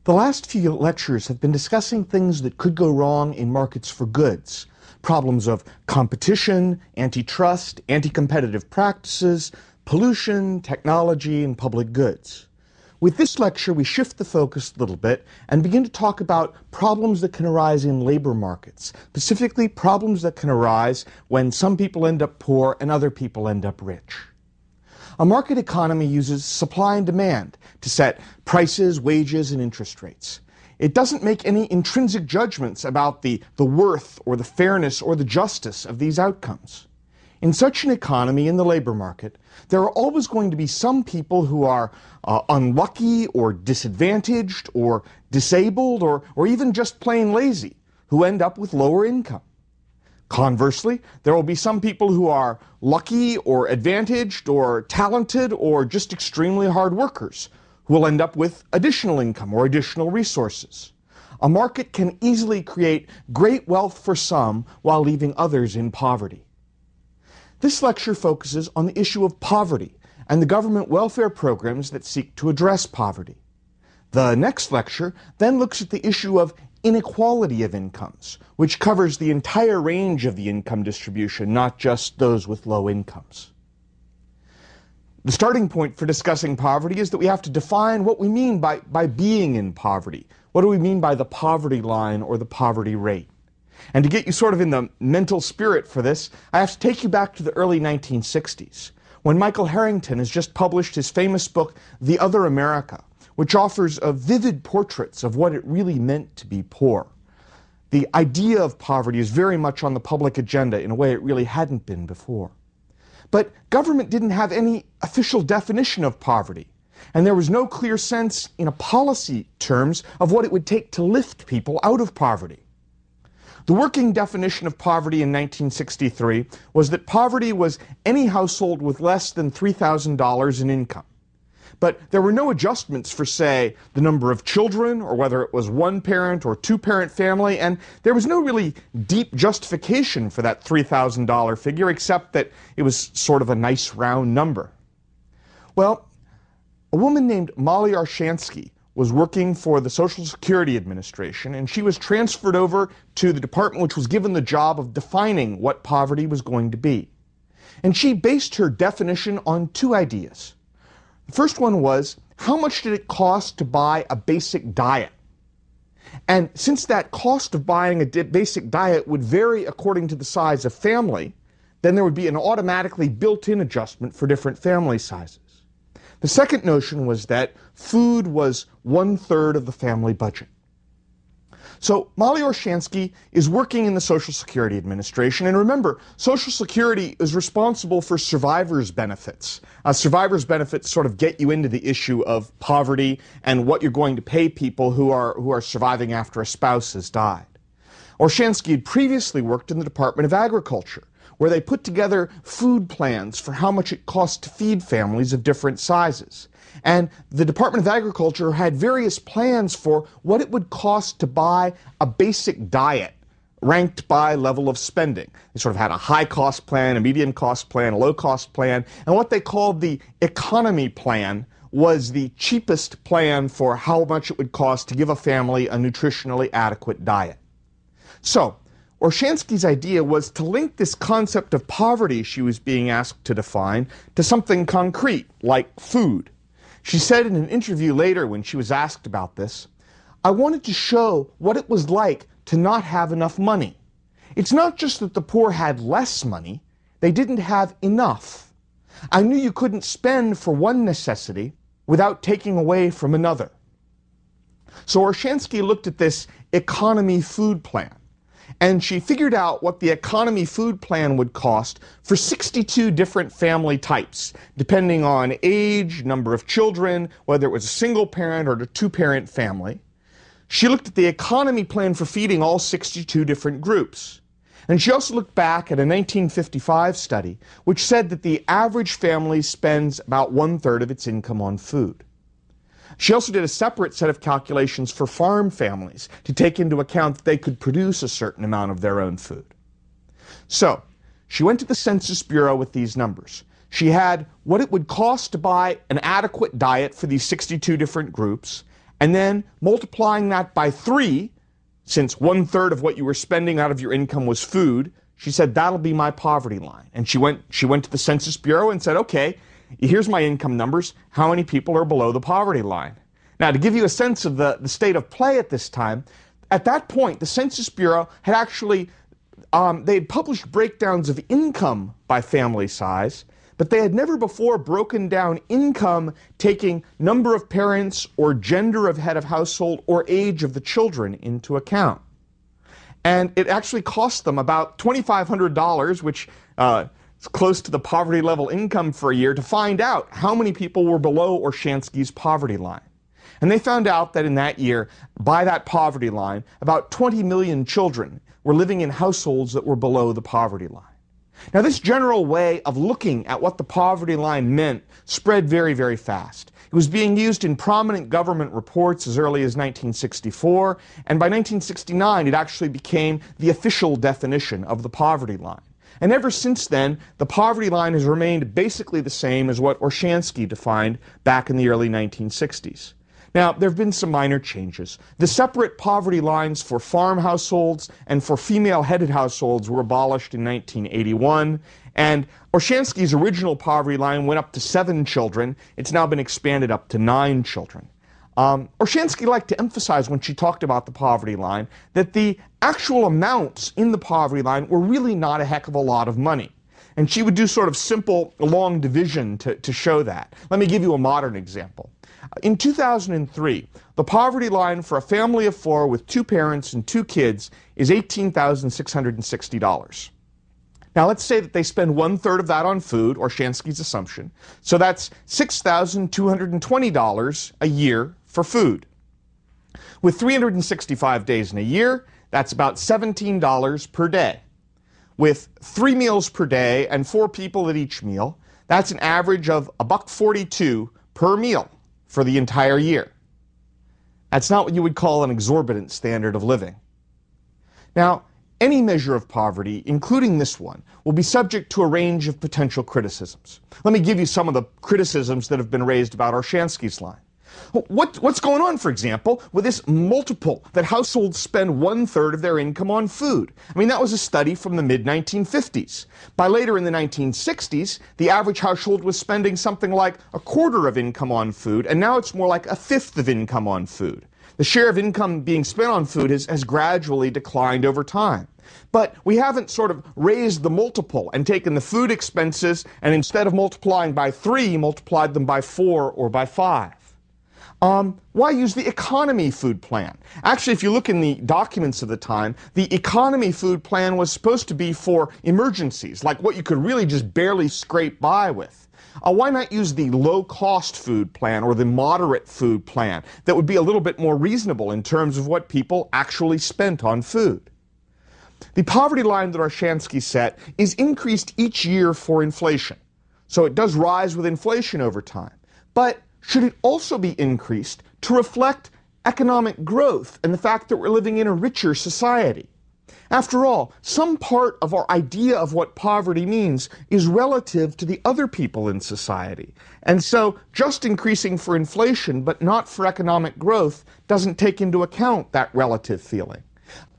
The last few lectures have been discussing things that could go wrong in markets for goods. Problems of competition, antitrust, anti-competitive practices, pollution, technology, and public goods. With this lecture, we shift the focus a little bit and begin to talk about problems that can arise in labor markets, specifically problems that can arise when some people end up poor and other people end up rich. A market economy uses supply and demand to set prices, wages, and interest rates. It doesn't make any intrinsic judgments about the worth or the fairness or the justice of these outcomes. In such an economy, in the labor market, there are always going to be some people who are unlucky or disadvantaged or disabled or even just plain lazy, who end up with lower income. Conversely, there will be some people who are lucky or advantaged or talented or just extremely hard workers who will end up with additional income or additional resources. A market can easily create great wealth for some while leaving others in poverty. This lecture focuses on the issue of poverty and the government welfare programs that seek to address poverty. The next lecture then looks at the issue of inequality of incomes, which covers the entire range of the income distribution, not just those with low incomes. The starting point for discussing poverty is that we have to define what we mean by being in poverty. What do we mean by the poverty line or the poverty rate? And to get you sort of in the mental spirit for this, I have to take you back to the early 1960s, when Michael Harrington has just published his famous book, The Other America, which offers vivid portraits of what it really meant to be poor. The idea of poverty is very much on the public agenda in a way it really hadn't been before. But government didn't have any official definition of poverty, and there was no clear sense in a policy terms of what it would take to lift people out of poverty. The working definition of poverty in 1963 was that poverty was any household with less than $3,000 in income. But there were no adjustments for, say, the number of children, or whether it was one-parent or two-parent family, and there was no really deep justification for that $3,000 figure, except that it was sort of a nice round number. Well, a woman named Molly Arshansky was working for the Social Security Administration, and she was transferred over to the department which was given the job of defining what poverty was going to be. And she based her definition on two ideas. The first one was, how much did it cost to buy a basic diet? And since that cost of buying a basic diet would vary according to the size of family, then there would be an automatically built-in adjustment for different family sizes. The second notion was that food was 1/3 of the family budget. So Molly Arshansky is working in the Social Security Administration, and remember, Social Security is responsible for survivors' benefits. Survivors' benefits sort of get you into the issue of poverty and what you're going to pay people who are surviving after a spouse has died. Arshansky had previously worked in the Department of Agriculture, where they put together food plans for how much it cost to feed families of different sizes. And the Department of Agriculture had various plans for what it would cost to buy a basic diet, ranked by level of spending. They sort of had a high-cost plan, a medium-cost plan, a low-cost plan, and what they called the economy plan was the cheapest plan for how much it would cost to give a family a nutritionally adequate diet. So, Arshansky's idea was to link this concept of poverty she was being asked to define to something concrete, like food. She said in an interview later when she was asked about this, "I wanted to show what it was like to not have enough money. It's not just that the poor had less money, they didn't have enough. I knew you couldn't spend for one necessity without taking away from another." So Arshansky looked at this economy food plan, and she figured out what the economy food plan would cost for 62 different family types, depending on age, number of children, whether it was a single parent or a two-parent family. She looked at the economy plan for feeding all 62 different groups. And she also looked back at a 1955 study, which said that the average family spends about 1/3 of its income on food. She also did a separate set of calculations for farm families to take into account that they could produce a certain amount of their own food. So, she went to the Census Bureau with these numbers. She had what it would cost to buy an adequate diet for these 62 different groups, and then multiplying that by 3, since 1/3 of what you were spending out of your income was food, she said, that'll be my poverty line. And she went to the Census Bureau and said, okay, here's my income numbers. How many people are below the poverty line? Now, to give you a sense of the state of play at this time, at that point, the Census Bureau had actually, they had published breakdowns of income by family size, but they had never before broken down income taking number of parents or gender of head of household or age of the children into account. And it actually cost them about $2,500, which is close to the poverty level income for a year, to find out how many people were below Olshansky's poverty line. And they found out that in that year, by that poverty line, about 20 million children were living in households that were below the poverty line. Now, this general way of looking at what the poverty line meant spread very, very fast. It was being used in prominent government reports as early as 1964, and by 1969 it actually became the official definition of the poverty line. And ever since then, the poverty line has remained basically the same as what Olshansky defined back in the early 1960s. Now, there have been some minor changes. The separate poverty lines for farm households and for female-headed households were abolished in 1981, and Olshansky's original poverty line went up to 7 children. It's now been expanded up to 9 children. Olshansky liked to emphasize when she talked about the poverty line that the actual amounts in the poverty line were really not a heck of a lot of money. And she would do sort of simple long division to show that. Let me give you a modern example. In 2003, the poverty line for a family of 4 with 2 parents and 2 kids is $18,660. Now, let's say that they spend 1/3 of that on food, Olshansky's assumption. So that's $6,220 a year for food. With 365 days in a year, that's about $17 per day. With 3 meals per day and 4 people at each meal, that's an average of $1.42 per meal for the entire year. That's not what you would call an exorbitant standard of living. Now, any measure of poverty, including this one, will be subject to a range of potential criticisms. Let me give you some of the criticisms that have been raised about Olshansky's line. What's going on, for example, with this multiple that households spend 1/3 of their income on food? I mean, that was a study from the mid-1950s. By later in the 1960s, the average household was spending something like 1/4 of income on food, and now it's more like 1/5 of income on food. The share of income being spent on food has gradually declined over time. But we haven't sort of raised the multiple and taken the food expenses and instead of multiplying by 3, multiplied them by 4 or by 5. Why use the economy food plan? Actually, if you look in the documents of the time, the economy food plan was supposed to be for emergencies, like what you could really just barely scrape by with. Why not use the low-cost food plan or the moderate food plan that would be a little bit more reasonable in terms of what people actually spent on food? The poverty line that Olshansky set is increased each year for inflation. So it does rise with inflation over time. But should it also be increased to reflect economic growth and the fact that we're living in a richer society? After all, some part of our idea of what poverty means is relative to the other people in society. And so just increasing for inflation but not for economic growth doesn't take into account that relative feeling.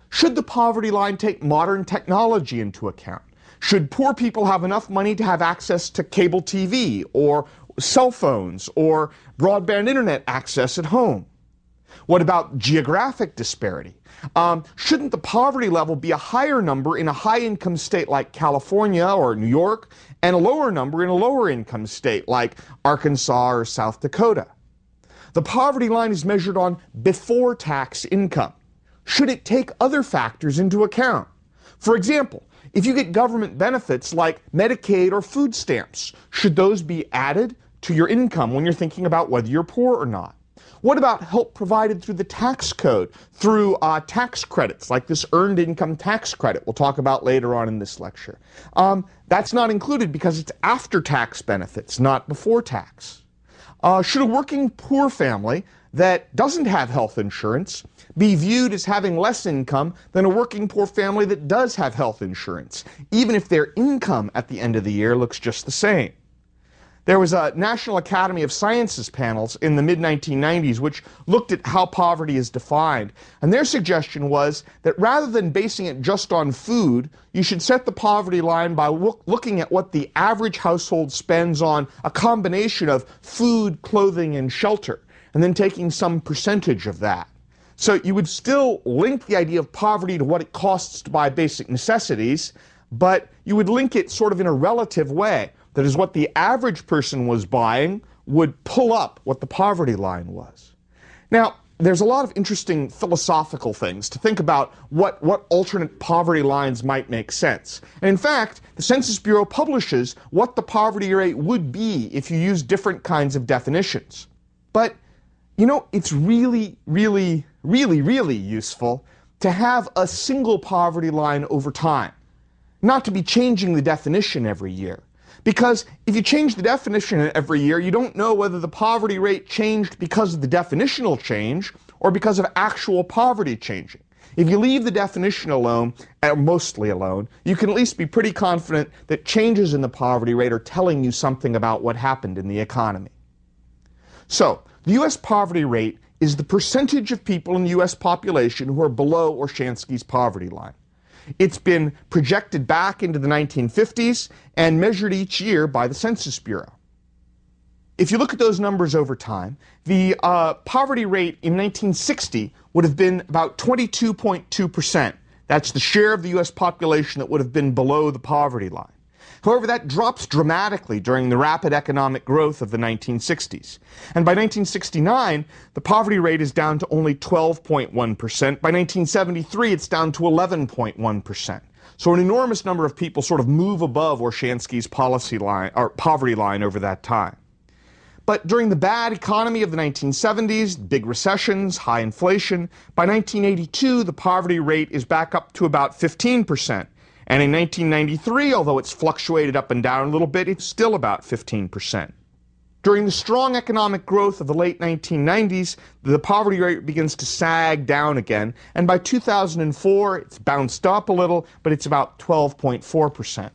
Should the poverty line take modern technology into account? Should poor people have enough money to have access to cable TV or cell phones or broadband internet access at home? What about geographic disparity? Shouldn't the poverty level be a higher number in a high-income state like California or New York and a lower number in a lower-income state like Arkansas or South Dakota? The poverty line is measured on before-tax income. Should it take other factors into account? For example, if you get government benefits like Medicaid or food stamps, should those be added to your income when you're thinking about whether you're poor or not? What about help provided through the tax code, through tax credits, like this earned income tax credit we'll talk about later on in this lecture? That's not included because it's after-tax benefits, not before tax. Should a working poor family that doesn't have health insurance be viewed as having less income than a working poor family that does have health insurance, even if their income at the end of the year looks just the same? There was a National Academy of Sciences panels in the mid-1990s which looked at how poverty is defined. And their suggestion was that rather than basing it just on food, you should set the poverty line by looking at what the average household spends on a combination of food, clothing, and shelter, and then taking some percentage of that. So you would still link the idea of poverty to what it costs to buy basic necessities, but you would link it sort of in a relative way. That is, what the average person was buying would pull up what the poverty line was. Now, there's a lot of interesting philosophical things to think about what alternate poverty lines might make sense. And in fact, the Census Bureau publishes what the poverty rate would be if you use different kinds of definitions. But, you know, it's really useful to have a single poverty line over time, not to be changing the definition every year. Because if you change the definition every year, you don't know whether the poverty rate changed because of the definitional change or because of actual poverty changing. If you leave the definition alone, mostly alone, you can at least be pretty confident that changes in the poverty rate are telling you something about what happened in the economy. So, the U.S. poverty rate is the percentage of people in the U.S. population who are below Orshansky's poverty line. It's been projected back into the 1950s and measured each year by the Census Bureau. If you look at those numbers over time, the poverty rate in 1960 would have been about 22.2%. That's the share of the U.S. population that would have been below the poverty line. However, that drops dramatically during the rapid economic growth of the 1960s. And by 1969, the poverty rate is down to only 12.1%. By 1973, it's down to 11.1%. So an enormous number of people sort of move above Orshansky's policy line, or poverty line, over that time. But during the bad economy of the 1970s, big recessions, high inflation, by 1982, the poverty rate is back up to about 15%. And in 1993, although it's fluctuated up and down a little bit, it's still about 15%. During the strong economic growth of the late 1990s, the poverty rate begins to sag down again, and by 2004, it's bounced up a little, but it's about 12.4%.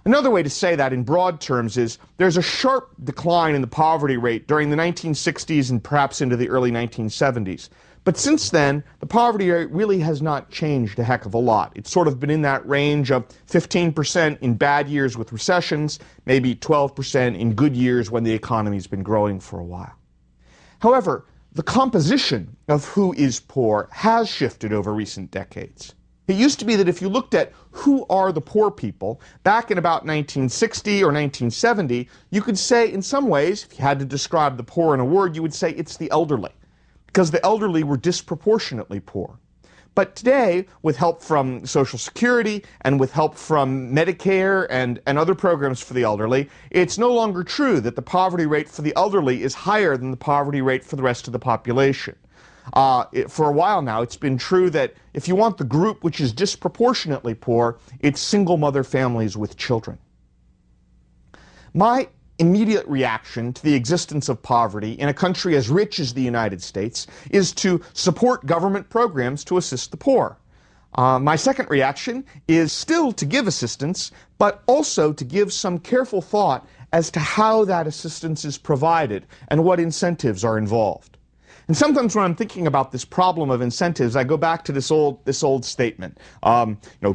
Another way to say that in broad terms is there's a sharp decline in the poverty rate during the 1960s and perhaps into the early 1970s. But since then, the poverty rate really has not changed a heck of a lot. It's sort of been in that range of 15% in bad years with recessions, maybe 12% in good years when the economy's been growing for a while. However, the composition of who is poor has shifted over recent decades. It used to be that if you looked at who are the poor people, back in about 1960 or 1970, you could say in some ways, if you had to describe the poor in a word, you would say it's the elderly, because the elderly were disproportionately poor. But today, with help from Social Security and with help from Medicare and other programs for the elderly, it's no longer true that the poverty rate for the elderly is higher than the poverty rate for the rest of the population. For a while now, it's been true that if you want the group which is disproportionately poor, it's single mother families with children. My immediate reaction to the existence of poverty in a country as rich as the United States is to support government programs to assist the poor. My second reaction is still to give assistance, but also to give some careful thought as to how that assistance is provided and what incentives are involved. And sometimes when I'm thinking about this problem of incentives, I go back to this old statement.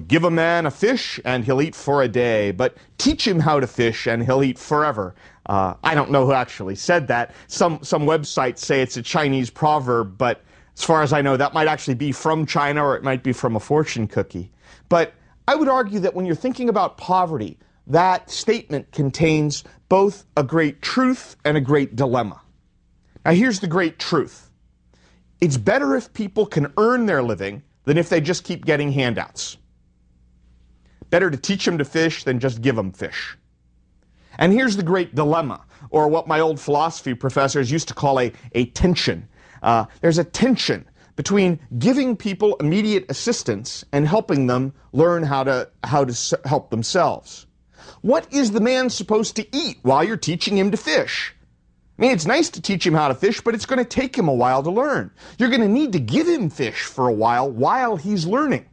Give a man a fish and he'll eat for a day, but teach him how to fish and he'll eat forever. I don't know who actually said that. Some websites say it's a Chinese proverb, but as far as I know, that might actually be from China or it might be from a fortune cookie. But I would argue that when you're thinking about poverty, that statement contains both a great truth and a great dilemma. Now, here's the great truth. It's better if people can earn their living than if they just keep getting handouts. Better to teach them to fish than just give them fish. And here's the great dilemma, or what my old philosophy professors used to call a tension. There's a tension between giving people immediate assistance and helping them learn how to help themselves. What is the man supposed to eat while you're teaching him to fish? I mean, it's nice to teach him how to fish, but it's going to take him a while to learn. You're going to need to give him fish for a while he's learning.